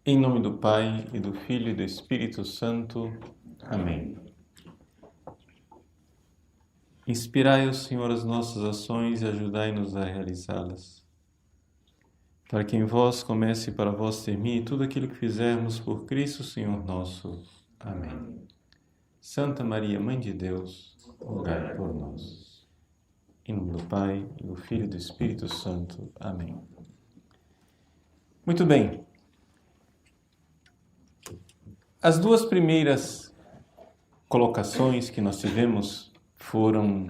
Em nome do Pai, e do Filho, e do Espírito Santo. Amém. Inspirai, ó Senhor, as nossas ações e ajudai-nos a realizá-las. Para que em vós comece e para vós termine tudo aquilo que fizermos por Cristo, Senhor nosso. Amém. Santa Maria, Mãe de Deus, rogai por nós. Em nome do Pai, e do Filho, e do Espírito Santo. Amém. Muito bem. As duas primeiras colocações que nós tivemos foram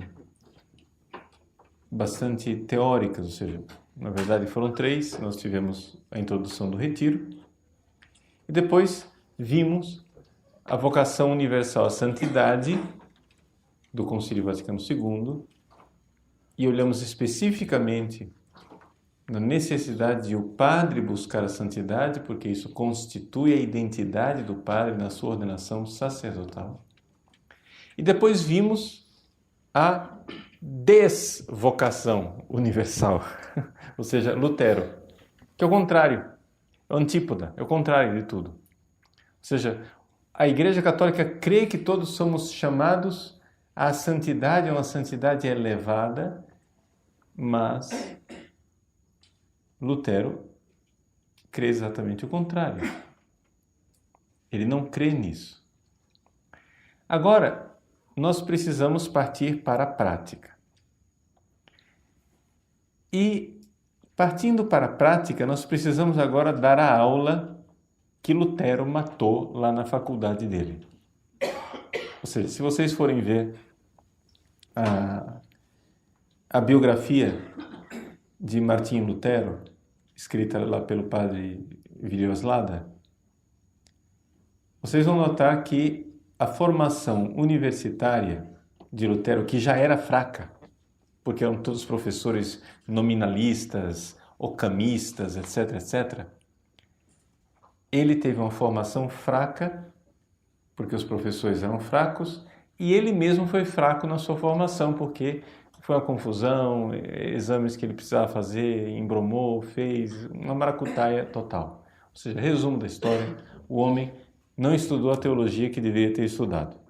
bastante teóricas, ou seja, na verdade foram três. Nós tivemos a introdução do retiro e depois vimos a vocação universal à santidade do Concílio Vaticano II e olhamos especificamente na necessidade de o padre buscar a santidade, porque isso constitui a identidade do padre na sua ordenação sacerdotal. E depois vimos a desvocação universal, ou seja, Lutero, que é o contrário, é o antípoda, é o contrário de tudo. Ou seja, a Igreja Católica crê que todos somos chamados à santidade, a uma santidade elevada, mas Lutero crê exatamente o contrário. Ele não crê nisso. Agora, nós precisamos partir para a prática. E, partindo para a prática, nós precisamos agora dar a aula que Lutero matou lá na faculdade dele. Ou seja, se vocês forem ver a biografia de Martinho Lutero, escrita lá pelo padre Villoslada, vocês vão notar que a formação universitária de Lutero, que já era fraca, porque eram todos professores nominalistas, ocamistas, etc., etc., ele teve uma formação fraca, porque os professores eram fracos, e ele mesmo foi fraco na sua formação, porque foi uma confusão, exames que ele precisava fazer, embromou, fez uma maracutaia total. Ou seja, resumo da história, o homem não estudou a teologia que deveria ter estudado.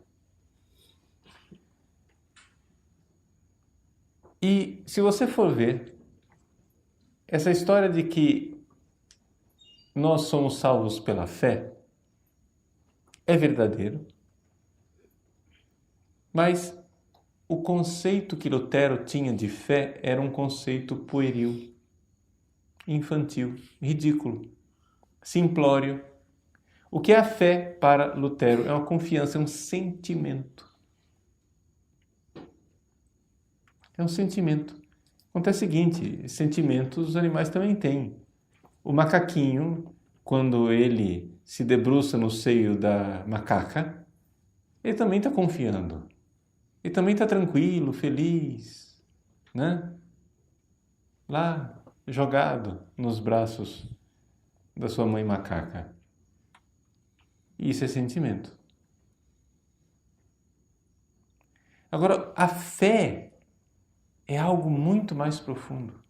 E se você for ver, essa história de que nós somos salvos pela fé é verdadeiro, mas o conceito que Lutero tinha de fé era um conceito pueril, infantil, ridículo, simplório. O que é a fé para Lutero? É uma confiança, é um sentimento. É um sentimento. Acontece o seguinte, sentimentos os animais também têm. O macaquinho, quando ele se debruça no seio da macaca, ele também está confiando. Ele também está tranquilo, feliz, né? Lá, jogado nos braços da sua mãe macaca. Isso é sentimento. Agora, a fé é algo muito mais profundo.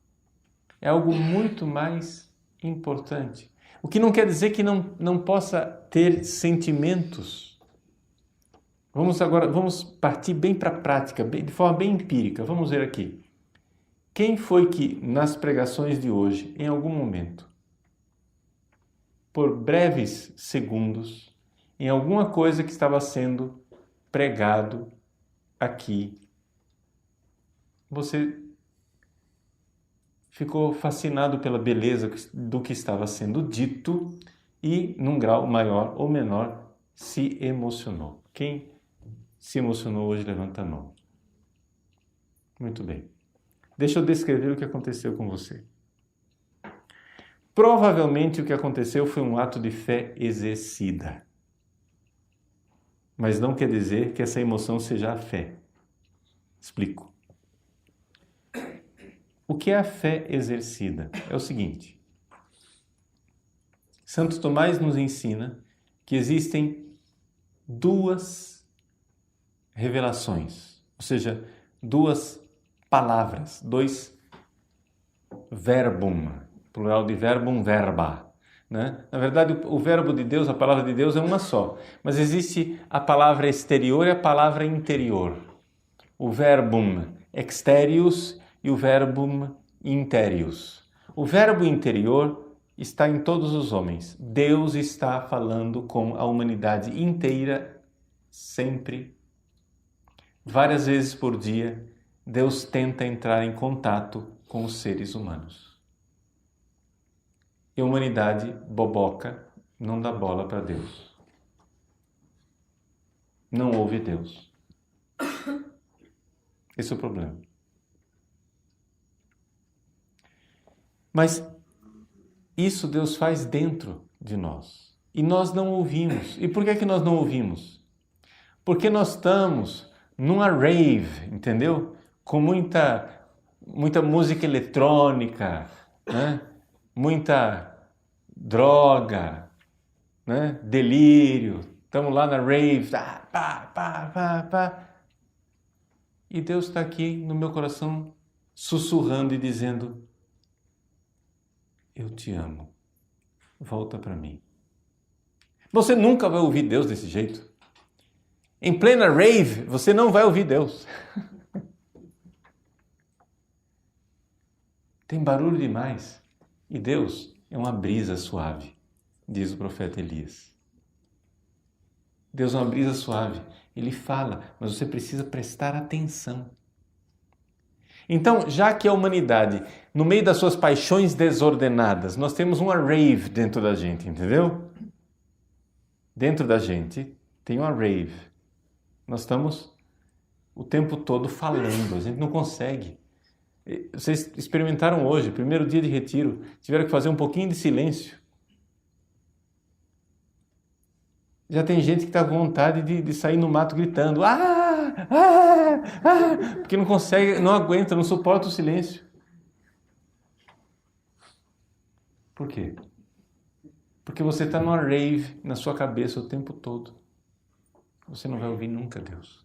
É algo muito mais importante. O que não quer dizer que não possa ter sentimentos. Vamos partir bem para a prática, de forma bem empírica. Vamos ver aqui. Quem foi que, nas pregações de hoje, em algum momento, por breves segundos, em alguma coisa que estava sendo pregado aqui, você ficou fascinado pela beleza do que estava sendo dito e, num grau maior ou menor, se emocionou? Quem se emocionou hoje, levanta a mão. Muito bem. Deixa eu descrever o que aconteceu com você. Provavelmente o que aconteceu foi um ato de fé exercida. Mas não quer dizer que essa emoção seja a fé. Explico. O que é a fé exercida? É o seguinte. Santo Tomás nos ensina que existem duas revelações, ou seja, duas palavras, dois verbum, plural de verbum, verba, né? Na verdade, o verbo de Deus, a palavra de Deus é uma só, mas existe a palavra exterior e a palavra interior. O verbum exterius e o verbum interius. O verbo interior está em todos os homens. Deus está falando com a humanidade inteira, sempre. Várias vezes por dia, Deus tenta entrar em contato com os seres humanos. E a humanidade boboca não dá bola para Deus. Não ouve Deus. Esse é o problema. Mas isso Deus faz dentro de nós. E nós não ouvimos. E por que nós não ouvimos? Porque nós estamos numa rave, entendeu? Com muita música eletrônica, né? Muita droga, né? Delírio. Estamos lá na rave. E Deus está aqui no meu coração sussurrando e dizendo: eu te amo, volta para mim. Você nunca vai ouvir Deus desse jeito. Em plena rave, você não vai ouvir Deus. Tem barulho demais. E Deus é uma brisa suave, diz o profeta Elias. Deus é uma brisa suave. Ele fala, mas você precisa prestar atenção. Então, já que a humanidade, no meio das suas paixões desordenadas, nós temos uma rave dentro da gente, entendeu? Dentro da gente tem uma rave. Nós estamos o tempo todo falando, a gente não consegue. Vocês experimentaram hoje, primeiro dia de retiro, tiveram que fazer um pouquinho de silêncio. Já tem gente que está com vontade de sair no mato gritando, porque não consegue, não aguenta, não suporta o silêncio. Por quê? Porque você está numa rave na sua cabeça o tempo todo. Você não vai ouvir nunca Deus.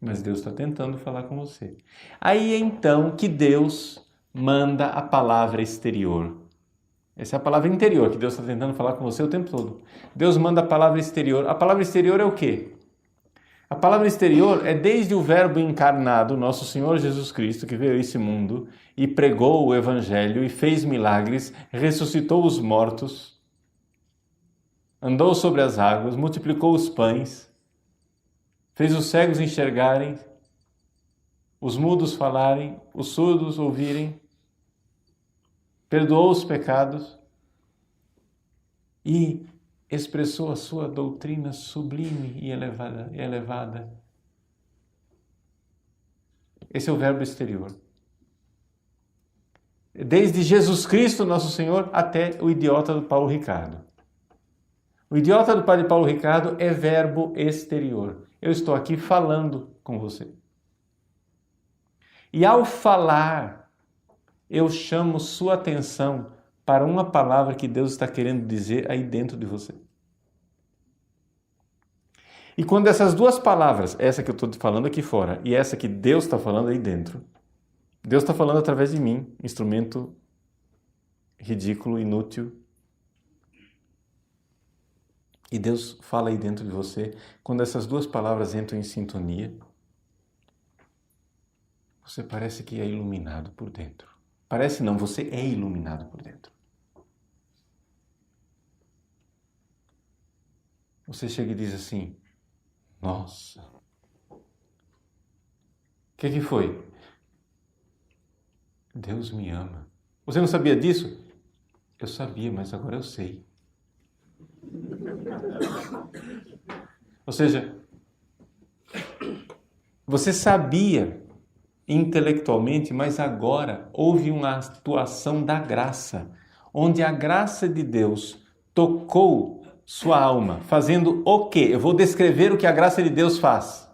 Mas Deus está tentando falar com você. Aí é então que Deus manda a palavra exterior. Essa é a palavra interior que Deus está tentando falar com você o tempo todo. Deus manda a palavra exterior. A palavra exterior é o quê? A palavra exterior é desde o verbo encarnado, nosso Senhor Jesus Cristo, que veio a esse mundo e pregou o Evangelho e fez milagres, ressuscitou os mortos, andou sobre as águas, multiplicou os pães, fez os cegos enxergarem, os mudos falarem, os surdos ouvirem, perdoou os pecados e expressou a sua doutrina sublime e elevada. Esse é o verbo exterior. Desde Jesus Cristo, nosso Senhor, até o idiota do Paulo Ricardo. O idiota do padre Paulo Ricardo é verbo exterior. Eu estou aqui falando com você. E ao falar, eu chamo sua atenção para uma palavra que Deus está querendo dizer aí dentro de você. E quando essas duas palavras, essa que eu estou falando aqui fora e essa que Deus está falando aí dentro, Deus está falando através de mim, instrumento ridículo, inútil. E Deus fala aí dentro de você. Quando essas duas palavras entram em sintonia, você parece que é iluminado por dentro. Parece não, você é iluminado por dentro. Você chega e diz assim: nossa, o que foi? Deus me ama. Você não sabia disso? Eu sabia, mas agora eu sei. Ou seja, você sabia intelectualmente, mas agora houve uma atuação da graça, onde a graça de Deus tocou sua alma, fazendo o quê? Eu vou descrever o que a graça de Deus faz.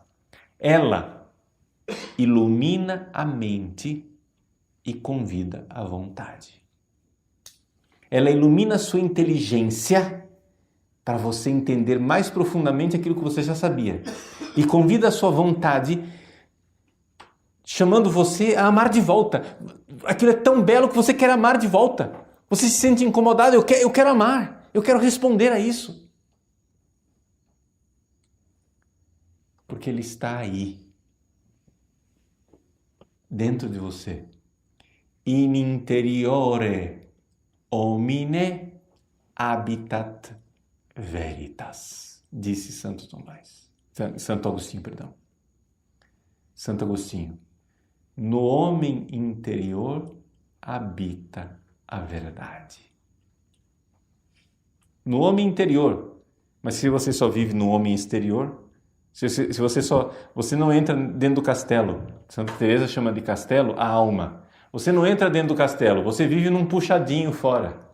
Ela ilumina a mente e convida à vontade. Ela ilumina a sua inteligência para você entender mais profundamente aquilo que você já sabia. E convida a sua vontade, chamando você a amar de volta. aquilo é tão belo que você quer amar de volta. Você se sente incomodado, eu quero amar, eu quero responder a isso. Porque ele está aí, dentro de você. In interiore homine habitat veritas, disse Santo Agostinho, perdão. Santo Agostinho. No homem interior habita a verdade. No homem interior. Mas se você só vive no homem exterior, se você não entra dentro do castelo, Santa Teresa chama de castelo a alma. Você não entra dentro do castelo, você vive num puxadinho fora.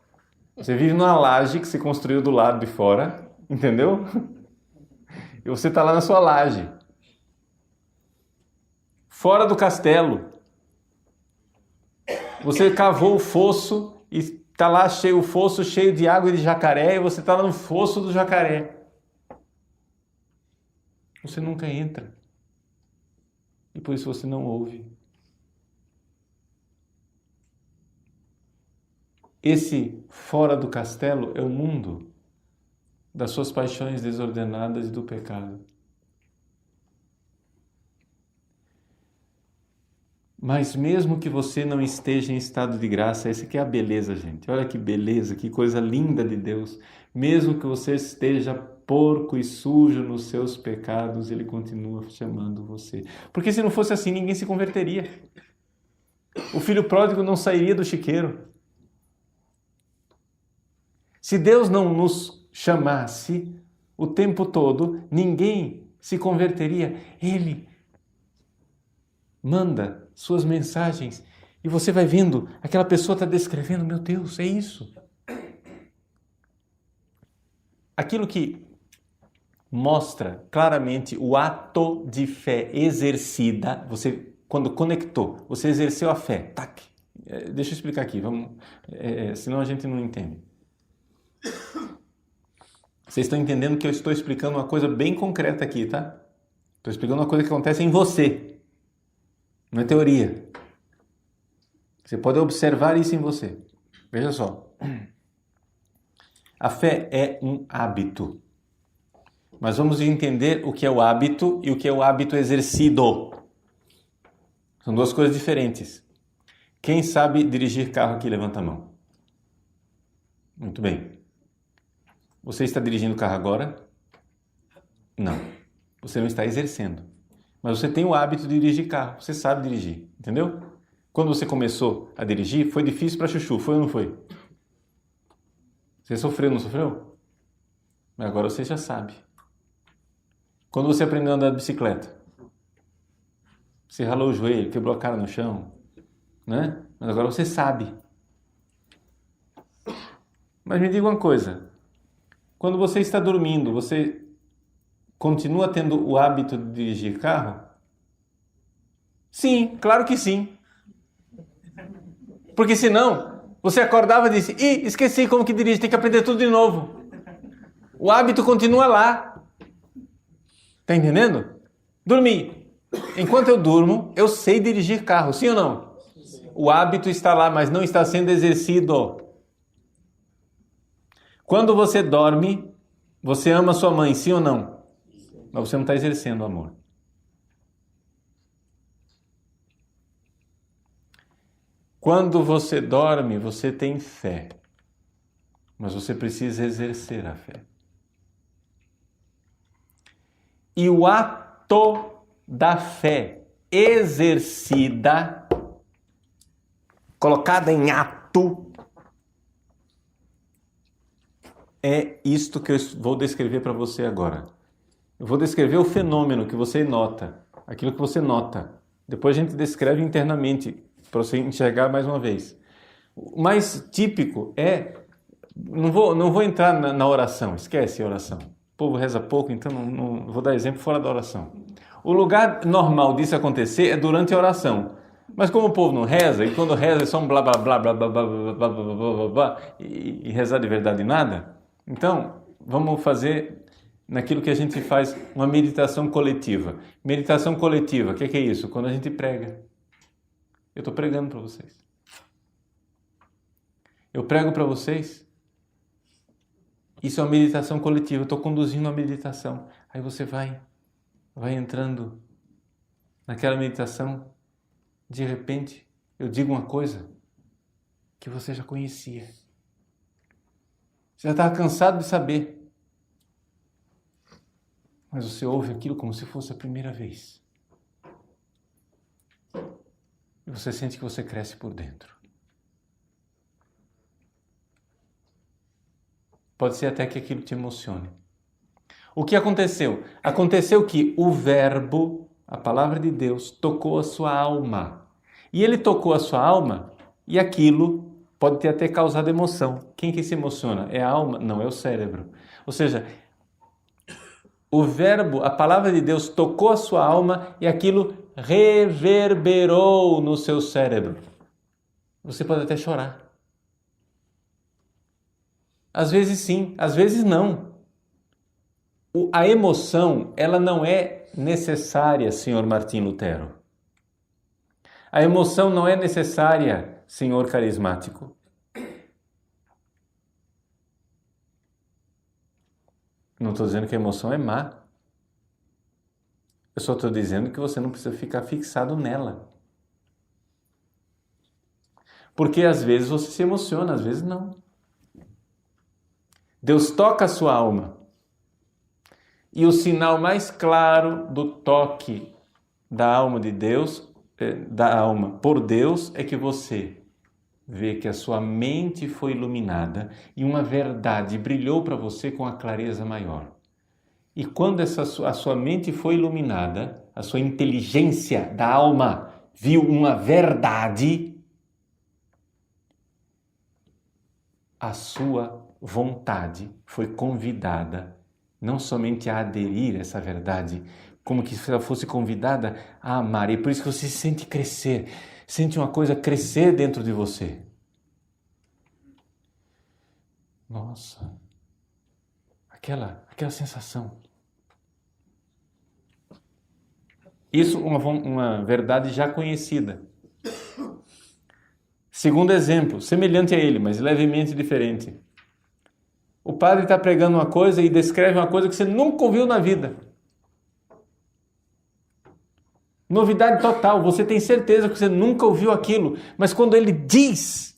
Você vive numa laje que se construiu do lado de fora, entendeu? E você está lá na sua laje. Fora do castelo. Você cavou o fosso e está lá o fosso cheio de água e de jacaré e você está lá no fosso do jacaré. Você nunca entra. E por isso você não ouve. Esse fora do castelo é o mundo das suas paixões desordenadas e do pecado. Mas mesmo que você não esteja em estado de graça, essa aqui é a beleza, gente. Olha que beleza, que coisa linda de Deus. Mesmo que você esteja porco e sujo nos seus pecados, Ele continua chamando você. Porque se não fosse assim, ninguém se converteria. O filho pródigo não sairia do chiqueiro. Se Deus não nos chamasse o tempo todo, ninguém se converteria. Ele manda suas mensagens e você vai vendo, aquela pessoa está descrevendo, meu Deus, é isso. Aquilo que mostra claramente o ato de fé exercida, você, quando conectou, você exerceu a fé, tac. Deixa eu explicar aqui, senão a gente não entende. Vocês estão entendendo que eu estou explicando uma coisa bem concreta aqui, tá? Estou explicando uma coisa que acontece em você. Não é teoria. Você pode observar isso em você. Veja só. A fé é um hábito. Mas vamos entender o que é o hábito e o que é o hábito exercido. São duas coisas diferentes. Quem sabe dirigir carro aqui, levanta a mão. Muito bem. Você está dirigindo o carro agora? Não. Você não está exercendo. Mas você tem o hábito de dirigir carro, você sabe dirigir, entendeu? Quando você começou a dirigir, foi difícil para chuchu, foi ou não foi? Você sofreu, não sofreu? Mas agora você já sabe. Quando você aprendeu a andar de bicicleta, você ralou o joelho, quebrou a cara no chão, né? Mas agora você sabe. Mas me diga uma coisa, quando você está dormindo, você continua tendo o hábito de dirigir carro? Sim, claro que sim. Porque senão, você acordava e disse, esqueci como que dirige, tem que aprender tudo de novo. O hábito continua lá. Tá entendendo? Dormi. Enquanto eu durmo, eu sei dirigir carro, sim ou não? O hábito está lá, mas não está sendo exercido. Quando você dorme, você ama sua mãe, sim ou não? Mas você não está exercendo o amor. Quando você dorme, você tem fé. Mas você precisa exercer a fé. E o ato da fé exercida, colocada em ato, é isto que eu vou descrever para você agora. Eu vou descrever o fenômeno que você nota, aquilo que você nota. Depois a gente descreve internamente, para você enxergar mais uma vez. O mais típico é... Não vou entrar na oração, esquece a oração. O povo reza pouco, então não vou dar exemplo fora da oração. O lugar normal disso acontecer é durante a oração. Mas como o povo não reza, e quando reza é só um blá blá blá blá blá blá blá blá blá blá blá e rezar de verdade nada, então vamos fazer naquilo que a gente faz uma meditação coletiva. Meditação coletiva, o que é isso? Quando a gente prega. Eu estou pregando para vocês. Eu prego para vocês. Isso é uma meditação coletiva. Eu estou conduzindo a meditação. Aí você vai entrando naquela meditação. De repente, eu digo uma coisa que você já conhecia. Você já estava cansado de saber. Mas você ouve aquilo como se fosse a primeira vez. E você sente que você cresce por dentro. Pode ser até que aquilo te emocione. O que aconteceu? Aconteceu que o Verbo, a palavra de Deus, tocou a sua alma. E ele tocou a sua alma e aquilo pode ter até causado emoção. Quem que se emociona? É a alma? Não, é o cérebro. Ou seja, o Verbo, a palavra de Deus, tocou a sua alma e aquilo reverberou no seu cérebro. Você pode até chorar. Às vezes sim, às vezes não. A emoção, ela não é necessária, senhor Martim Lutero. A emoção não é necessária, senhor carismático. Não estou dizendo que a emoção é má. Eu só estou dizendo que você não precisa ficar fixado nela. Porque às vezes você se emociona, às vezes não. Deus toca a sua alma. E o sinal mais claro do toque da alma de Deus, da alma por Deus, é que você vê que a sua mente foi iluminada e uma verdade brilhou para você com a clareza maior. E quando a sua mente foi iluminada, a sua inteligência da alma viu uma verdade, a sua vontade foi convidada não somente a aderir a essa verdade, como que se ela fosse convidada a amar. E por isso que você sente crescer, sente uma coisa crescer dentro de você. Nossa, aquela sensação. Isso uma verdade já conhecida. Segundo exemplo, semelhante a ele, mas levemente diferente. O padre está pregando uma coisa e descreve uma coisa que você nunca ouviu na vida. Novidade total, você tem certeza que você nunca ouviu aquilo, mas quando ele diz,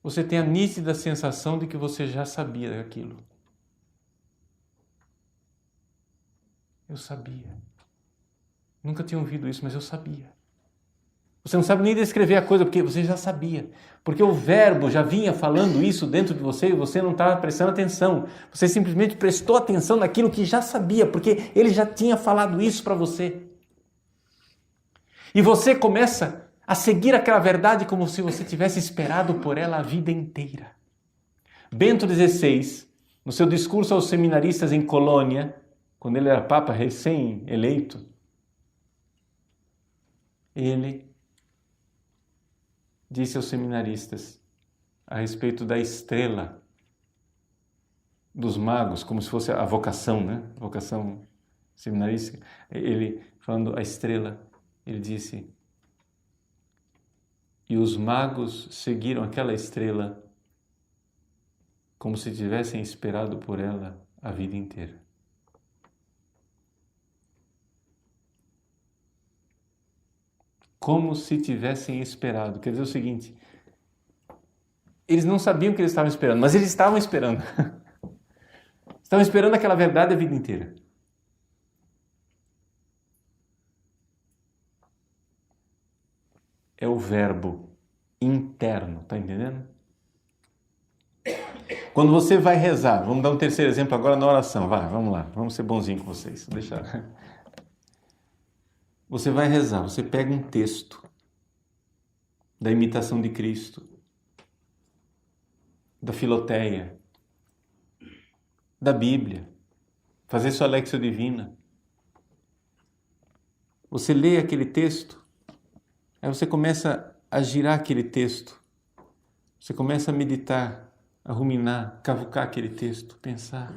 você tem a nítida sensação de que você já sabia daquilo. Eu sabia. Nunca tinha ouvido isso, mas eu sabia. Você não sabe nem descrever a coisa, porque você já sabia. Porque o Verbo já vinha falando isso dentro de você e você não estava prestando atenção. Você simplesmente prestou atenção naquilo que já sabia, porque ele já tinha falado isso para você. E você começa a seguir aquela verdade como se você tivesse esperado por ela a vida inteira. Bento XVI, no seu discurso aos seminaristas em Colônia, quando ele era Papa recém-eleito, ele disse aos seminaristas a respeito da estrela dos magos, como se fosse a vocação, né? A vocação seminarística. Ele, falando a estrela, ele disse: e os magos seguiram aquela estrela como se tivessem esperado por ela a vida inteira. Como se tivessem esperado. Quer dizer o seguinte, eles não sabiam o que eles estavam esperando, mas eles estavam esperando. Estavam esperando aquela verdade a vida inteira. É o verbo interno, tá entendendo? Quando você vai rezar, vamos dar um terceiro exemplo agora na oração, vamos lá, vamos ser bonzinhos com vocês, deixa. Você vai rezar, você pega um texto da imitação de Cristo, da Filoteia, da Bíblia, fazer sua Lexio Divina. Você lê aquele texto, aí você começa a girar aquele texto, você começa a meditar, a ruminar, cavucar aquele texto, pensar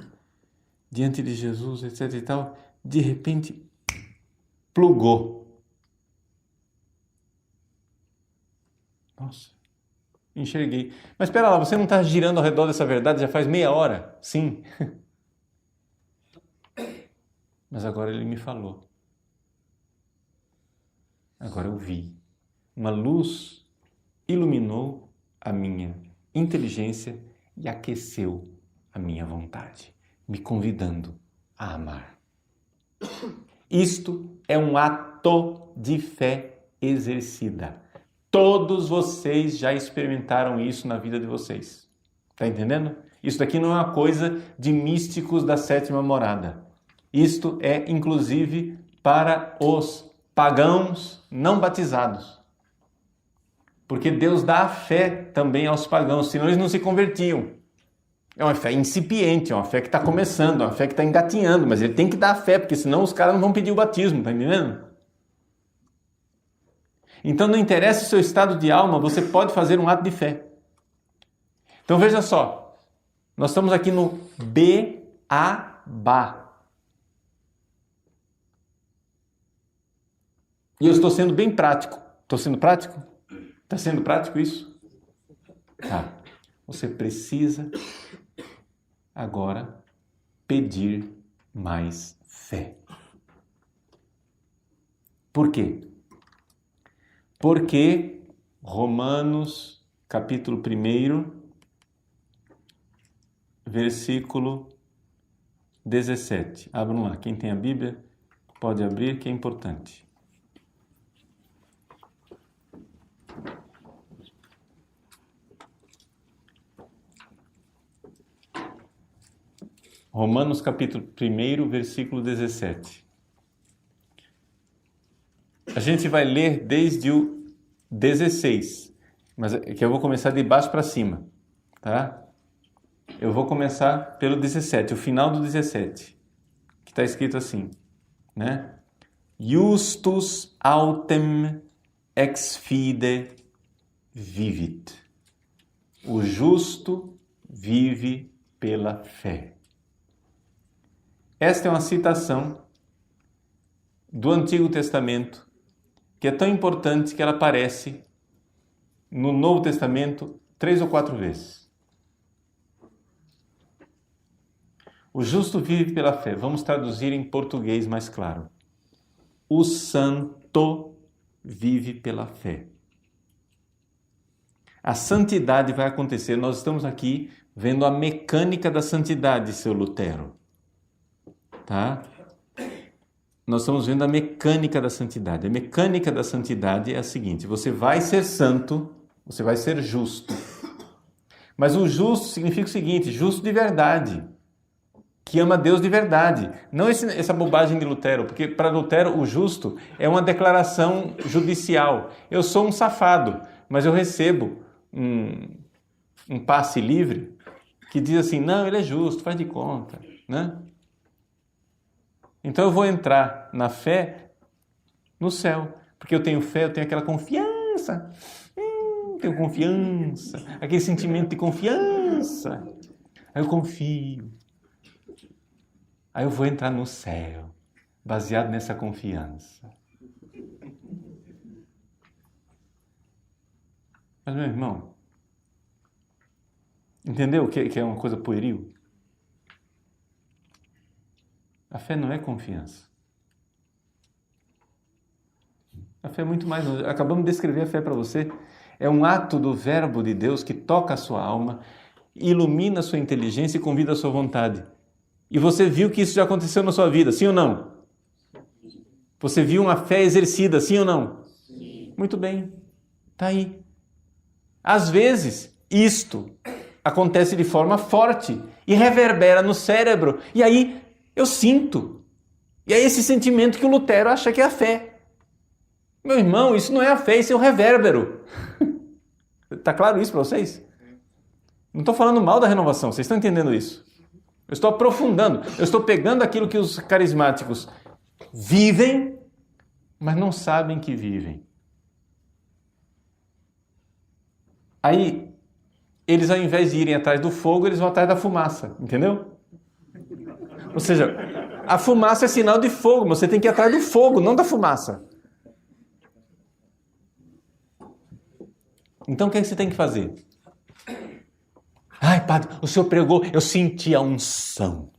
diante de Jesus, etc e tal, de repente, plugou. Nossa, enxerguei. Mas espera lá, você não está girando ao redor dessa verdade já faz meia hora? Sim. Mas agora ele me falou. Agora eu vi. Uma luz iluminou a minha inteligência e aqueceu a minha vontade, me convidando a amar. Isto é um ato de fé exercida. Todos vocês já experimentaram isso na vida de vocês. Está entendendo? Isso daqui não é uma coisa de místicos da sétima morada. Isto é, inclusive, para os pagãos não batizados. Porque Deus dá a fé também aos pagãos, senão eles não se convertiam. É uma fé incipiente, é uma fé que está começando, é uma fé que está engatinhando, mas ele tem que dar a fé, porque senão os caras não vão pedir o batismo, tá entendendo? Então não interessa o seu estado de alma, você pode fazer um ato de fé. Então veja só, nós estamos aqui no Beabá. E eu estou sendo bem prático. Estou sendo prático? Está sendo prático isso? Tá. Você precisa agora pedir mais fé. Por quê? Porque Romanos, capítulo 1, versículo 17. Abram lá. Quem tem a Bíblia pode abrir, que é importante. Romanos capítulo 1, versículo 17. A gente vai ler desde o 16, mas é que eu vou começar de baixo para cima, tá? Eu vou começar pelo 17, o final do 17, que está escrito assim, né? Justus autem ex fide vivit. O justo vive pela fé. Esta é uma citação do Antigo Testamento que é tão importante que ela aparece no Novo Testamento 3 ou 4 vezes. O justo vive pela fé. Vamos traduzir em português mais claro. O santo vive pela fé. A santidade vai acontecer. Nós estamos aqui vendo a mecânica da santidade, seu Lutero. Tá? Nós estamos vendo a mecânica da santidade. A mecânica da santidade é a seguinte: você vai ser santo, você vai ser justo. Mas o justo significa o seguinte: justo de verdade, que ama Deus de verdade. Não essa bobagem de Lutero, porque para Lutero o justo é uma declaração judicial. Eu sou um safado, mas eu recebo um passe livre que diz assim: não, ele é justo, faz de conta, né? Então eu vou entrar na fé no céu, porque eu tenho fé, eu tenho aquela confiança, tenho confiança, aquele sentimento de confiança, aí eu confio, aí eu vou entrar no céu, baseado nessa confiança. Mas meu irmão, entendeu que é uma coisa pueril? A fé não é confiança. A fé é muito mais... Acabamos de descrever a fé para você. É um ato do verbo de Deus que toca a sua alma, ilumina a sua inteligência e convida a sua vontade. E você viu que isso já aconteceu na sua vida, sim ou não? Você viu uma fé exercida, sim ou não? Sim. Muito bem. Está aí. Às vezes, isto acontece de forma forte e reverbera no cérebro. E aí... eu sinto. E é esse sentimento que o Lutero acha que é a fé. Meu irmão, isso não é a fé, isso é o revérbero. Está claro isso para vocês? Não estou falando mal da renovação, vocês estão entendendo isso? Eu estou aprofundando, eu estou pegando aquilo que os carismáticos vivem, mas não sabem que vivem. Aí, eles ao invés de irem atrás do fogo, eles vão atrás da fumaça, entendeu? Ou seja, a fumaça é sinal de fogo, mas você tem que ir atrás do fogo, não da fumaça. Então o que é que você tem que fazer? Ai, padre, o senhor pregou, eu senti a unção.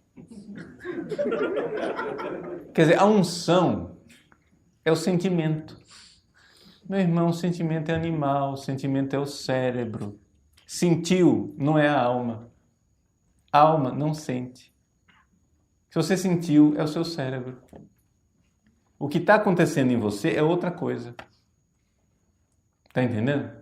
Quer dizer, a unção é o sentimento. Meu irmão, o sentimento é animal, o sentimento é o cérebro. Sentiu não é a alma. A alma não sente. Se você sentiu, é o seu cérebro. O que está acontecendo em você é outra coisa. Está entendendo?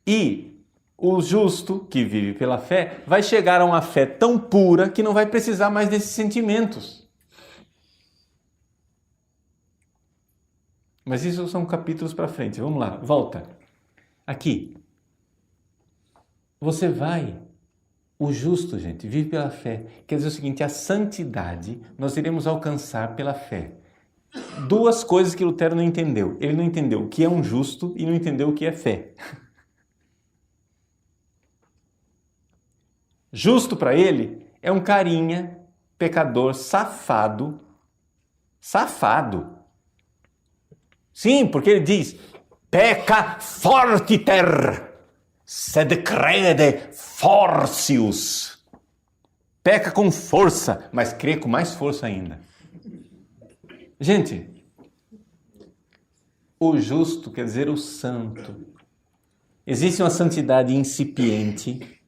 E o justo, que vive pela fé, vai chegar a uma fé tão pura que não vai precisar mais desses sentimentos. Mas isso são capítulos para frente. Vamos lá, volta. Aqui. Você vai... O justo, gente, vive pela fé. Quer dizer o seguinte, a santidade nós iremos alcançar pela fé. Duas coisas que Lutero não entendeu. Ele não entendeu o que é um justo e não entendeu o que é fé. Justo para ele é um carinha, pecador, safado. Safado. Sim, porque ele diz, peca fortiter, sed crede forcius. Peca com força, mas crê com mais força ainda. Gente, o justo quer dizer o santo. Existe uma santidade incipiente,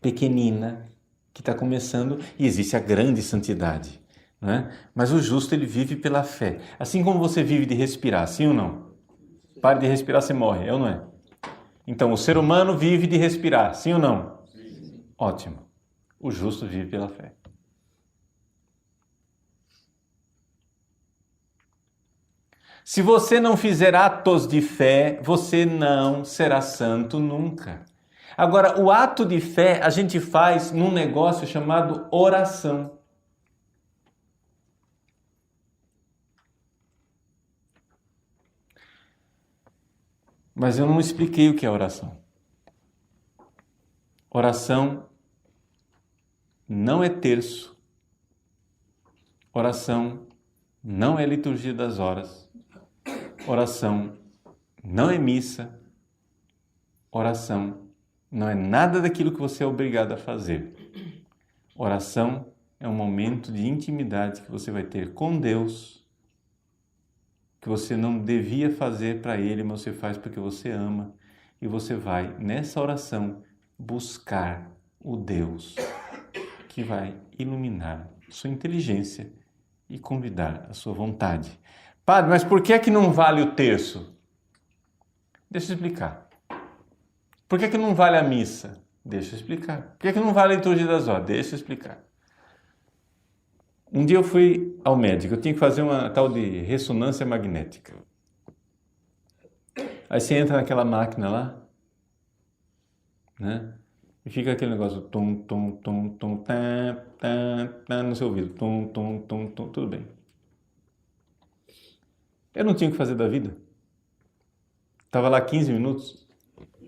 pequenina, que está começando, e existe a grande santidade. Não é? Mas o justo, ele vive pela fé. Assim como você vive de respirar, sim ou não? Pare de respirar, você morre, é ou não é? Então, o ser humano vive de respirar, sim ou não? Sim. Ótimo. O justo vive pela fé. Se você não fizer atos de fé, você não será santo nunca. Agora, o ato de fé a gente faz num negócio chamado oração. Mas eu não expliquei o que é oração. Oração não é terço. Oração não é liturgia das horas. Oração não é missa. Oração não é nada daquilo que você é obrigado a fazer. Oração é um momento de intimidade que você vai ter com Deus, que você não devia fazer para Ele, mas você faz porque você ama. E você vai, nessa oração, buscar o Deus que vai iluminar sua inteligência e convidar a sua vontade. Padre, mas por que é que não vale o terço? Deixa eu explicar. Por que é que não vale a missa? Deixa eu explicar. Por que é que não vale a liturgia das horas? Deixa eu explicar. Um dia eu fui ao médico, eu tinha que fazer uma tal de ressonância magnética. Aí você entra naquela máquina lá, né? E fica aquele negócio, tum, tum, tum, tum, tá, tá, tá, no seu ouvido, tum, tum, tum, tum, tudo bem. Eu não tinha o que fazer da vida. Estava lá 15 minutos,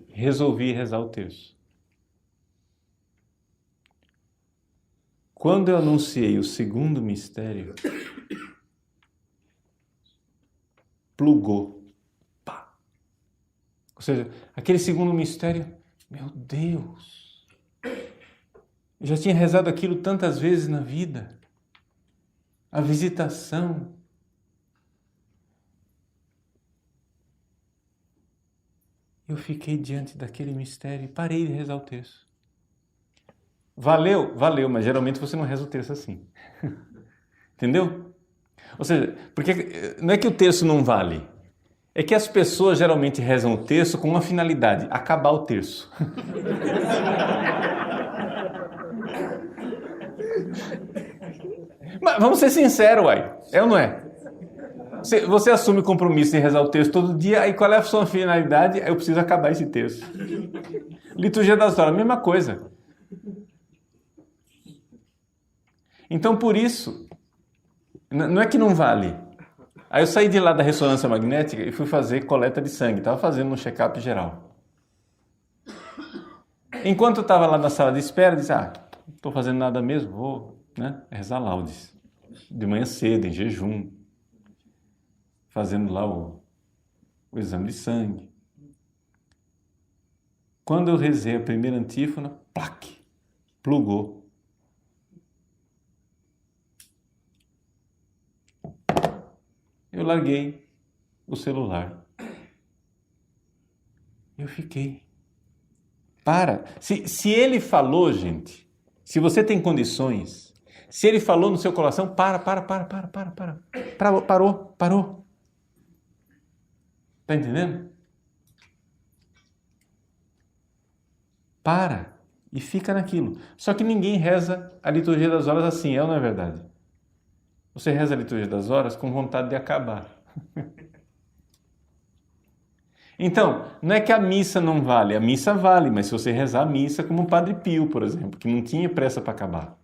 resolvi rezar o terço. Quando eu anunciei o segundo mistério, plugou. Pá. Ou seja, aquele segundo mistério, meu Deus, eu já tinha rezado aquilo tantas vezes na vida. A visitação. Eu fiquei diante daquele mistério e parei de rezar o terço. Valeu? Valeu, mas geralmente você não reza o terço assim. Entendeu? Ou seja, porque não é que o terço não vale, é que as pessoas geralmente rezam o terço com uma finalidade, acabar o terço. Mas vamos ser sinceros, uai. É ou não é? Você assume compromisso em rezar o terço todo dia, aí qual é a sua finalidade? Eu preciso acabar esse terço. Liturgia das horas, mesma coisa. Então, por isso, não é que não vale. Aí eu saí de lá da ressonância magnética e fui fazer coleta de sangue. Estava fazendo um check-up geral. Enquanto eu estava lá na sala de espera, disse, não estou fazendo nada mesmo, vou rezar laudes. De manhã cedo, em jejum. Fazendo lá o exame de sangue. Quando eu rezei a primeira antífona, plaque, plugou. Eu larguei o celular. Eu fiquei. Para. Se ele falou, gente, se você tem condições, se ele falou no seu coração, parou. Tá entendendo? Para e fica naquilo. Só que ninguém reza a liturgia das horas assim, é ou não é verdade? Você reza a liturgia das horas com vontade de acabar. Então, não é que a missa não vale, a missa vale, mas se você rezar a missa como o Padre Pio, por exemplo, que não tinha pressa para acabar.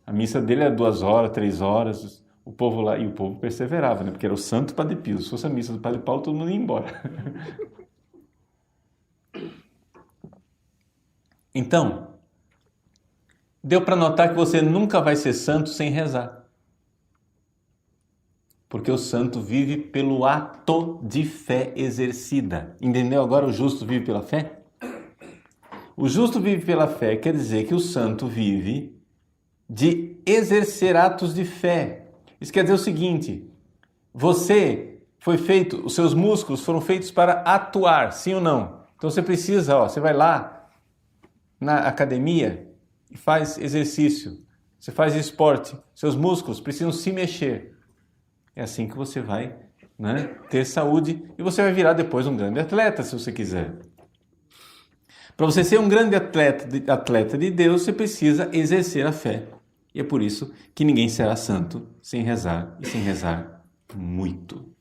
A missa dele era 2 horas, 3 horas, o povo lá, e o povo perseverava, né? Porque era o santo Padre Pio. Se fosse a missa do Padre Paulo, todo mundo ia embora. Então, deu para notar que você nunca vai ser santo sem rezar. Porque o santo vive pelo ato de fé exercida. Entendeu agora o justo vive pela fé? O justo vive pela fé quer dizer que o santo vive de exercer atos de fé. Isso quer dizer o seguinte: você foi feito, os seus músculos foram feitos para atuar, sim ou não? Então você precisa, você vai lá na academia e faz exercício, você faz esporte, seus músculos precisam se mexer. É assim que você vai, né, ter saúde e você vai virar depois um grande atleta, se você quiser. Para você ser um grande atleta de Deus, você precisa exercer a fé. E é por isso que ninguém será santo sem rezar e sem rezar muito.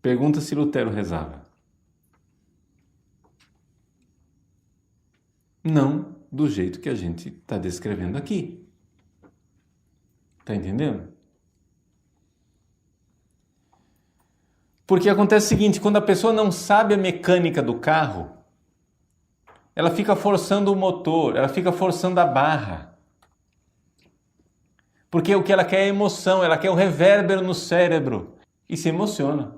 Pergunta se Lutero rezava. Não do jeito que a gente está descrevendo aqui. Está entendendo? Porque acontece o seguinte, quando a pessoa não sabe a mecânica do carro, ela fica forçando o motor, ela fica forçando a barra. Porque o que ela quer é emoção, ela quer um revérbero no cérebro e se emociona.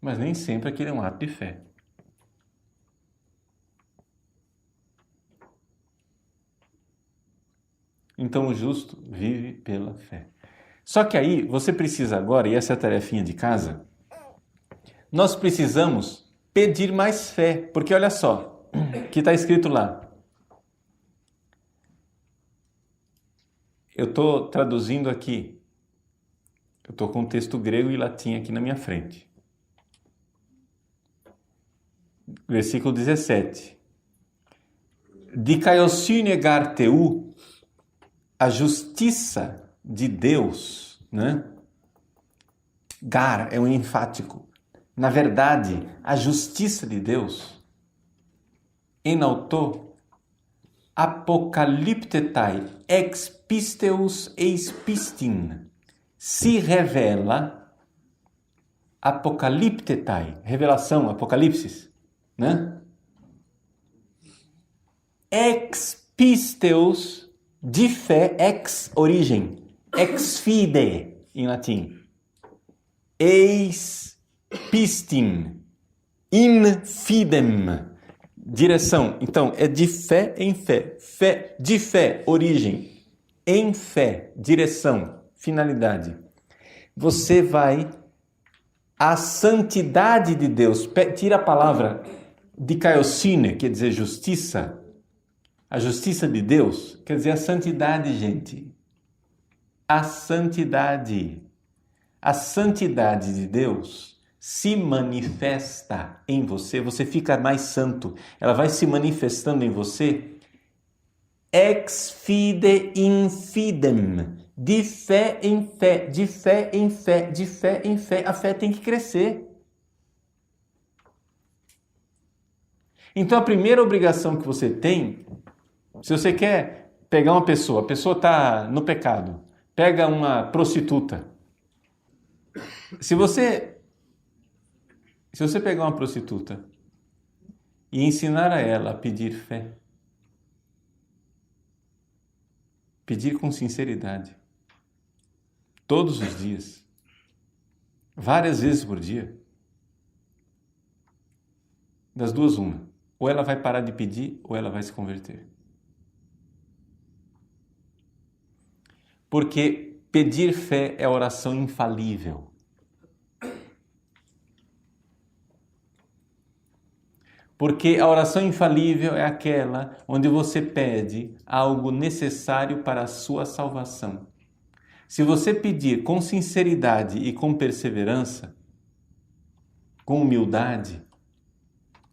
Mas nem sempre aquilo é um ato de fé. Então o justo vive pela fé. Só que aí você precisa agora, e essa é a tarefinha de casa, nós precisamos pedir mais fé, porque olha só, que está escrito lá. Eu estou traduzindo aqui, eu estou com o texto grego e latim aqui na minha frente. Versículo 17. Dikaiosune garteu, a justiça de Deus, né? Gar é um enfático. Na verdade, a justiça de Deus, enautou, apocaliptetai ex pisteus eis pistin, se revela, apocaliptetai, revelação, apocalipsis, né? Ex pisteus, de fé, ex origem, ex fide em latim, eis pistin, in fidem, direção. Então, é de fé em fé, fé de fé, origem, em fé, direção, finalidade. Você vai à santidade de Deus, tira a palavra dikaiosune, quer dizer justiça. A justiça de Deus quer dizer a santidade, gente. A santidade. A santidade de Deus se manifesta em você, você fica mais santo. Ela vai se manifestando em você ex fide in fidem, de fé em fé, de fé em fé, de fé em fé. A fé tem que crescer. Então a primeira obrigação que você tem, se você quer pegar uma pessoa, a pessoa está no pecado, pega uma prostituta. Se você pegar uma prostituta e ensinar a ela a pedir fé, pedir com sinceridade, todos os dias, várias vezes por dia, das duas uma. Ou ela vai parar de pedir, ou ela vai se converter. Porque pedir fé é a oração infalível. Porque a oração infalível é aquela onde você pede algo necessário para a sua salvação. Se você pedir com sinceridade e com perseverança, com humildade,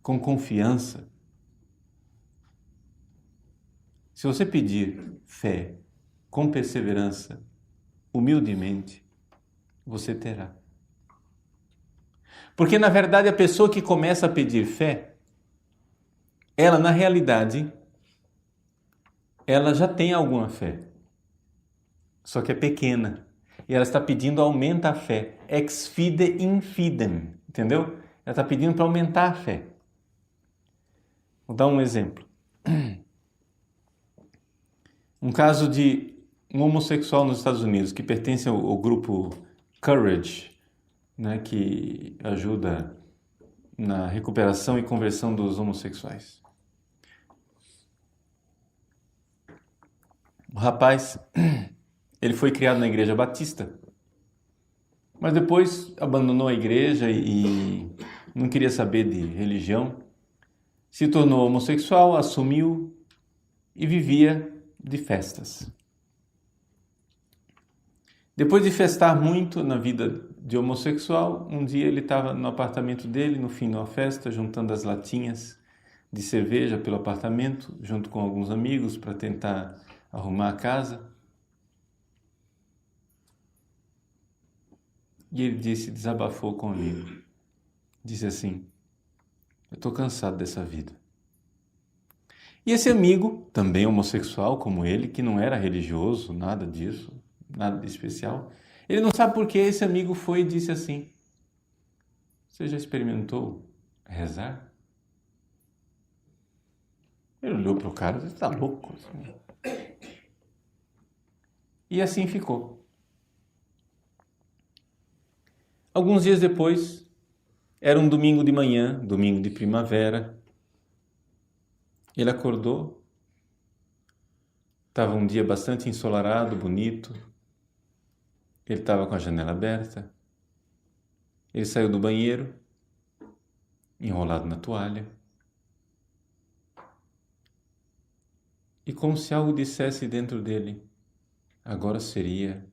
com confiança, se você pedir fé com perseverança, humildemente, você terá. Porque, na verdade, a pessoa que começa a pedir fé, ela, na realidade, ela já tem alguma fé, só que é pequena. E ela está pedindo aumenta a fé. Ex fide infidem, entendeu? Ela está pedindo para aumentar a fé. Vou dar um exemplo. Um caso de um homossexual nos Estados Unidos que pertence ao grupo Courage, né, que ajuda na recuperação e conversão dos homossexuais. O rapaz, ele foi criado na igreja batista, mas depois abandonou a igreja e não queria saber de religião, se tornou homossexual, assumiu e vivia de festas. Depois de festar muito na vida de homossexual, um dia ele estava no apartamento dele, no fim de uma festa, juntando as latinhas de cerveja pelo apartamento, junto com alguns amigos para tentar arrumar a casa. E ele desabafou com o amigo. Disse assim: eu estou cansado dessa vida. E esse amigo, também homossexual como ele, que não era religioso, nada disso, nada de especial, ele não sabe por que esse amigo foi e disse assim: você já experimentou rezar? Ele olhou para o cara e disse: está louco? E assim ficou. Alguns dias depois, era um domingo de manhã, domingo de primavera, ele acordou, estava um dia bastante ensolarado, bonito, ele estava com a janela aberta, ele saiu do banheiro, enrolado na toalha, e como se algo dissesse dentro dele: agora seria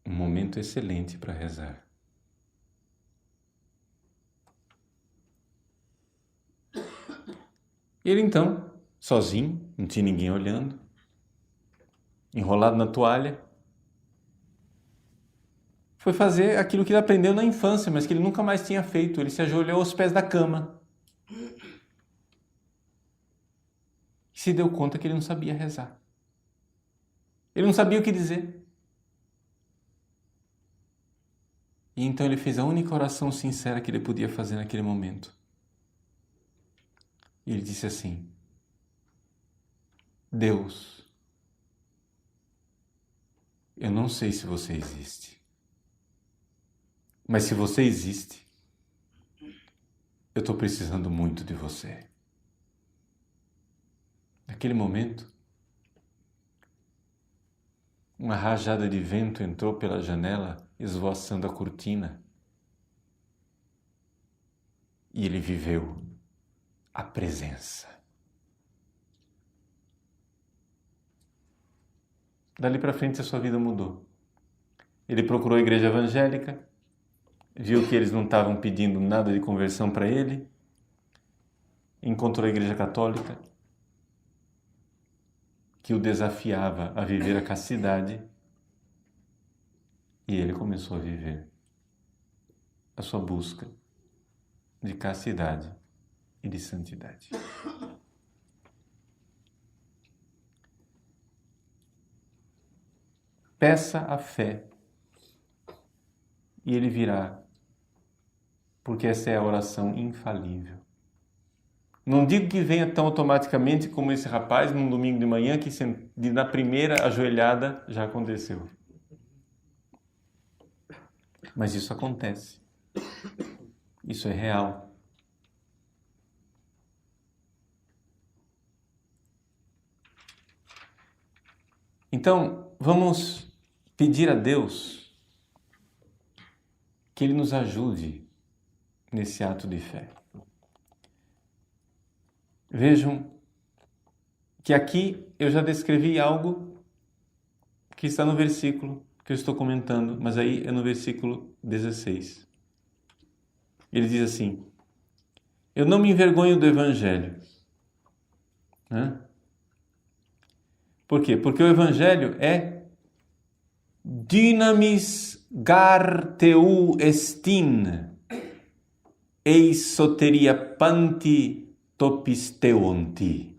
um momento excelente para rezar. Ele então, sozinho, não tinha ninguém olhando, enrolado na toalha, foi fazer aquilo que ele aprendeu na infância, mas que ele nunca mais tinha feito. Ele se ajoelhou aos pés da cama e se deu conta que ele não sabia rezar. Ele não sabia o que dizer. E então ele fez a única oração sincera que ele podia fazer naquele momento. E ele disse assim: Deus, eu não sei se você existe, mas se você existe, eu estou precisando muito de você. Naquele momento, uma rajada de vento entrou pela janela, esvoaçando a cortina. E ele viveu a presença. Dali para frente a sua vida mudou. Ele procurou a igreja evangélica, viu que eles não estavam pedindo nada de conversão para ele, encontrou a igreja católica, que o desafiava a viver a castidade, e ele começou a viver a sua busca de castidade e de santidade. Peça a fé e ele virá, porque essa é a oração infalível. Não digo que venha tão automaticamente como esse rapaz num domingo de manhã que na primeira ajoelhada já aconteceu. Mas isso acontece. Isso é real. Então, vamos pedir a Deus que Ele nos ajude nesse ato de fé. Vejam que aqui eu já descrevi algo que está no versículo que eu estou comentando, mas aí é no versículo 16. Ele diz assim: eu não me envergonho do Evangelho. Por quê? Porque o Evangelho é dynamis garteu estin, eis soteria panti topisteonti.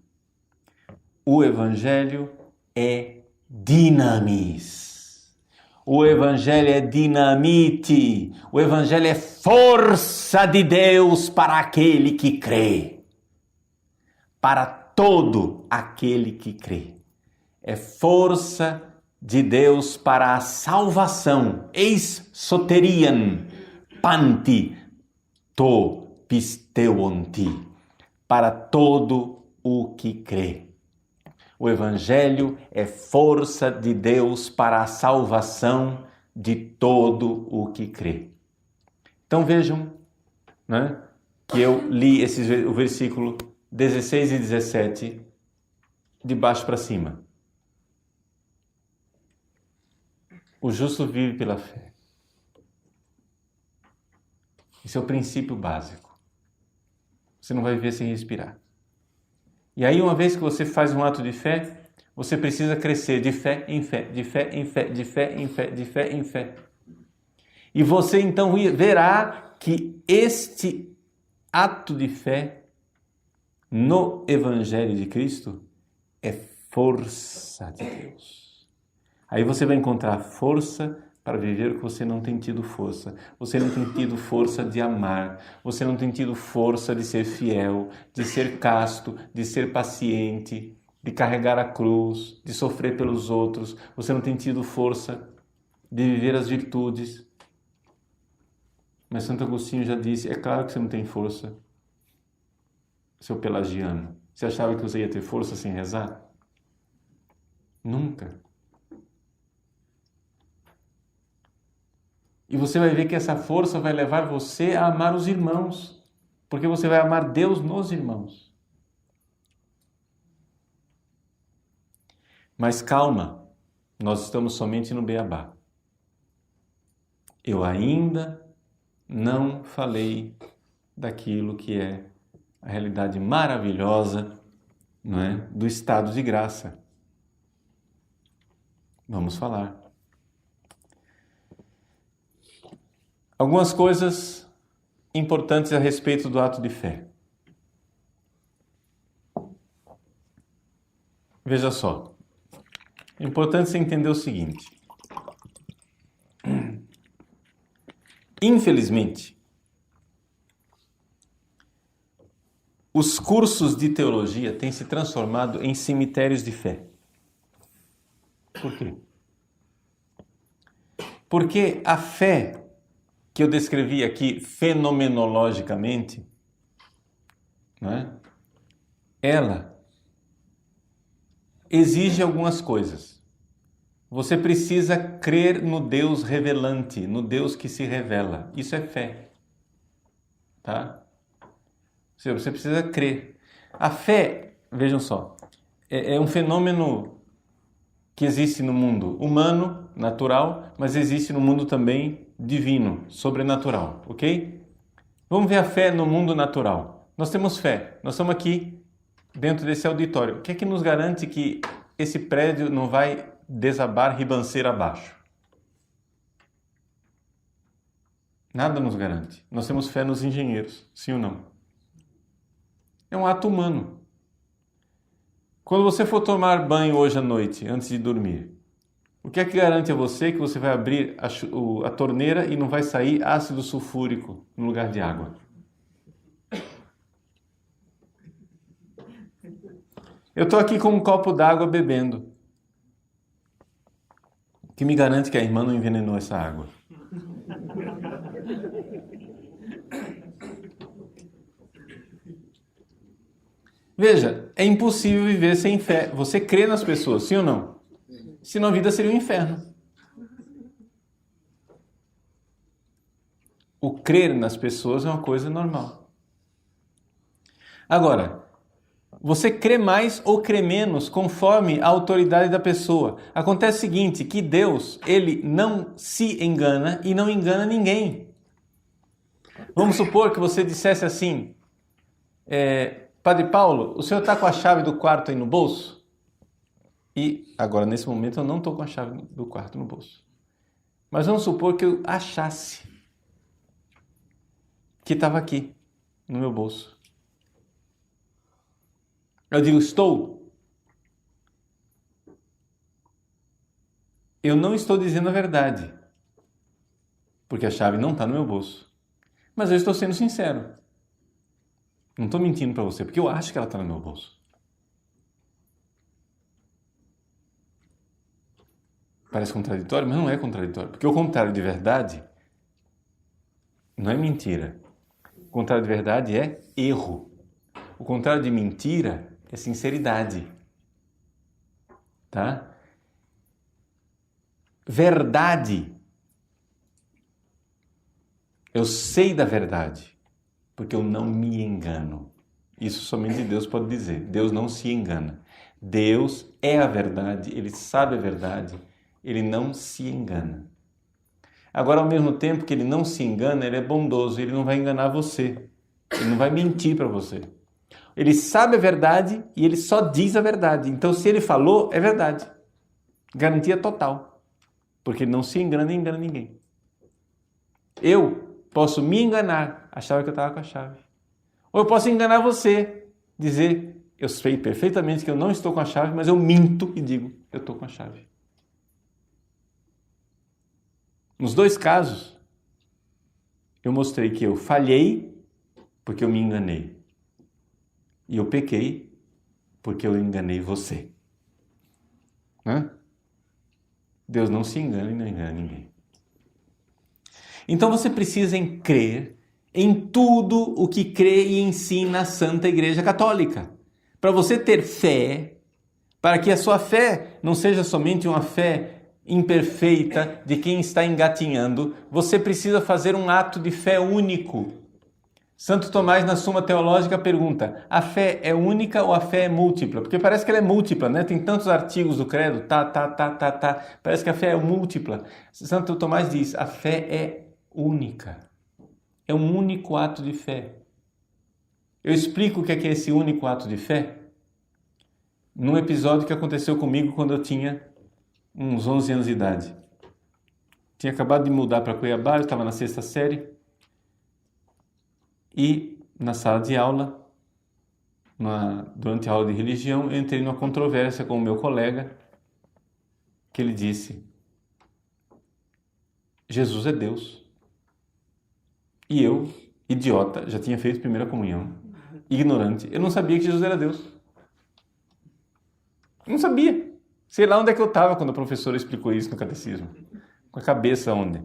O Evangelho é dinamis. O Evangelho é dinamite. O Evangelho é força de Deus para aquele que crê. Para todo aquele que crê. É força de Deus para a salvação. Eis soterian panti to pisteonti. Para todo o que crê. O Evangelho é força de Deus para a salvação de todo o que crê. Então vejam, né, que eu li o versículo 16 e 17 de baixo para cima. O justo vive pela fé. Esse é o princípio básico. Você não vai viver sem respirar. E aí, uma vez que você faz um ato de fé, você precisa crescer de fé em fé, de fé em fé, de fé em fé, de fé em fé. E você então verá que este ato de fé no Evangelho de Cristo é força de Deus. Aí você vai encontrar força para viver o que você não tem tido força. Você não tem tido força de amar. Você não tem tido força de ser fiel, de ser casto, de ser paciente, de carregar a cruz, de sofrer pelos outros. Você não tem tido força de viver as virtudes. Mas Santo Agostinho já disse, é claro que você não tem força, seu pelagiano. Você achava que você ia ter força sem rezar? Nunca. E você vai ver que essa força vai levar você a amar os irmãos, porque você vai amar Deus nos irmãos. Mas calma, nós estamos somente no beabá. Eu ainda não falei daquilo que é a realidade maravilhosa, não é, do estado de graça. Vamos falar. Algumas coisas importantes a respeito do ato de fé. Veja só. É importante você entender o seguinte. Infelizmente, os cursos de teologia têm se transformado em cemitérios de fé. Por quê? Porque a fé que eu descrevi aqui fenomenologicamente, né, ela exige algumas coisas. Você precisa crer no Deus revelante, no Deus que se revela. Isso é fé. Tá? Você precisa crer. A fé, vejam só, é um fenômeno que existe no mundo humano, natural, mas existe no mundo também divino, sobrenatural, ok? Vamos ver a fé no mundo natural. Nós temos fé, nós estamos aqui dentro desse auditório. O que é que nos garante que esse prédio não vai desabar ribanceira abaixo? Nada nos garante. Nós temos fé nos engenheiros, sim ou não? É um ato humano. Quando você for tomar banho hoje à noite, antes de dormir, o que é que garante a você que você vai abrir a torneira e não vai sair ácido sulfúrico no lugar de água? Eu estou aqui com um copo d'água bebendo. O que me garante que a irmã não envenenou essa água? Veja, é impossível viver sem fé. Você crê nas pessoas, sim ou não? Senão a vida seria um inferno. O crer nas pessoas é uma coisa normal. Agora, você crê mais ou crê menos conforme a autoridade da pessoa. Acontece o seguinte, que Deus, ele não se engana e não engana ninguém. Vamos supor que você dissesse assim, Padre Paulo, o senhor está com a chave do quarto aí no bolso? E agora, nesse momento, eu não estou com a chave do quarto no bolso. Mas vamos supor que eu achasse que estava aqui, no meu bolso. Eu digo, estou. Eu não estou dizendo a verdade, porque a chave não está no meu bolso. Mas eu estou sendo sincero. Não estou mentindo para você, porque eu acho que ela está no meu bolso. Parece contraditório, mas não é contraditório. Porque o contrário de verdade não é mentira. O contrário de verdade é erro. O contrário de mentira é sinceridade. Tá? Verdade. Eu sei da verdade, porque eu não me engano. Isso somente Deus pode dizer. Deus não se engana. Deus é a verdade, Ele sabe a verdade, Ele não se engana. Agora, ao mesmo tempo que Ele não se engana, Ele é bondoso, Ele não vai enganar você. Ele não vai mentir para você. Ele sabe a verdade e Ele só diz a verdade. Então, se Ele falou, é verdade. Garantia total. Porque Ele não se engana nem engana ninguém. Eu posso me enganar, achava que eu estava com a chave. Ou eu posso enganar você, dizer, eu sei perfeitamente que eu não estou com a chave, mas eu minto e digo, eu estou com a chave. Nos dois casos, eu mostrei que eu falhei porque eu me enganei. E eu pequei porque eu enganei você. Hã? Deus não se engana e não engana ninguém. Então você precisa crer em tudo o que crê e ensina a Santa Igreja Católica. Para você ter fé, para que a sua fé não seja somente uma fé imperfeita de quem está engatinhando, você precisa fazer um ato de fé único. Santo Tomás, na Suma Teológica, pergunta, a fé é única ou a fé é múltipla? Porque parece que ela é múltipla, né? Tem tantos artigos do credo, parece que a fé é múltipla. Santo Tomás diz, a fé é única. É um único ato de fé. Eu explico o que é esse único ato de fé num episódio que aconteceu comigo quando eu tinha uns 11 anos de idade. Tinha acabado de mudar para Cuiabá, eu estava na 6ª série e na sala de aula, durante a aula de religião, eu entrei numa controvérsia com o meu colega que ele disse, Jesus é Deus. E eu, idiota, já tinha feito primeira comunhão, ignorante, eu não sabia que Jesus era Deus. Eu não sabia. Sei lá onde é que eu estava quando a professora explicou isso no catecismo. Com a cabeça onde?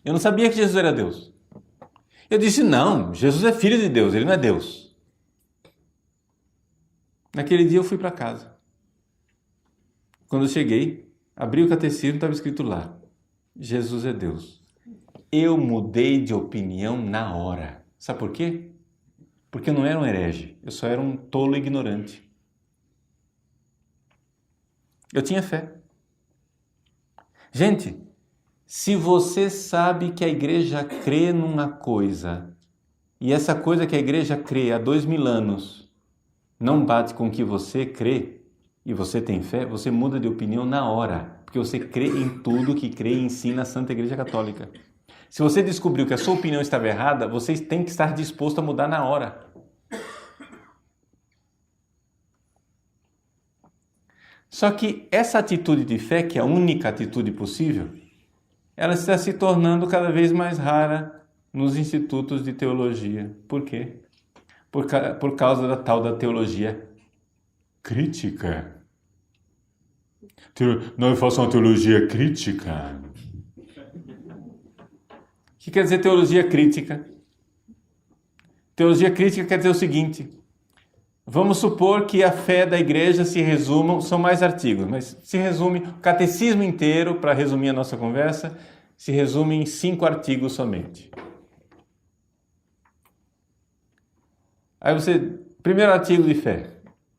Eu não sabia que Jesus era Deus. Eu disse, não, Jesus é filho de Deus, ele não é Deus. Naquele dia eu fui para casa. Quando eu cheguei, abri o catecismo, estava escrito lá, Jesus é Deus. Eu mudei de opinião na hora. Sabe por quê? Porque eu não era um herege, eu só era um tolo ignorante. Eu tinha fé. Gente, se você sabe que a igreja crê numa coisa, e essa coisa que a igreja crê há 2000 anos não bate com o que você crê, e você tem fé, você muda de opinião na hora, porque você crê em tudo que crê e ensina a Santa Igreja Católica. Se você descobriu que a sua opinião estava errada, você tem que estar disposto a mudar na hora. Só que essa atitude de fé, que é a única atitude possível, ela está se tornando cada vez mais rara nos institutos de teologia. Por quê? Por causa da tal da teologia crítica. Não, eu faço uma teologia crítica. O que quer dizer teologia crítica? Teologia crítica quer dizer o seguinte, Vamos supor que a fé da igreja se resuma, são mais artigos, mas se resume, o catecismo inteiro, para resumir a nossa conversa, se resume em 5 artigos somente. Aí primeiro artigo de fé,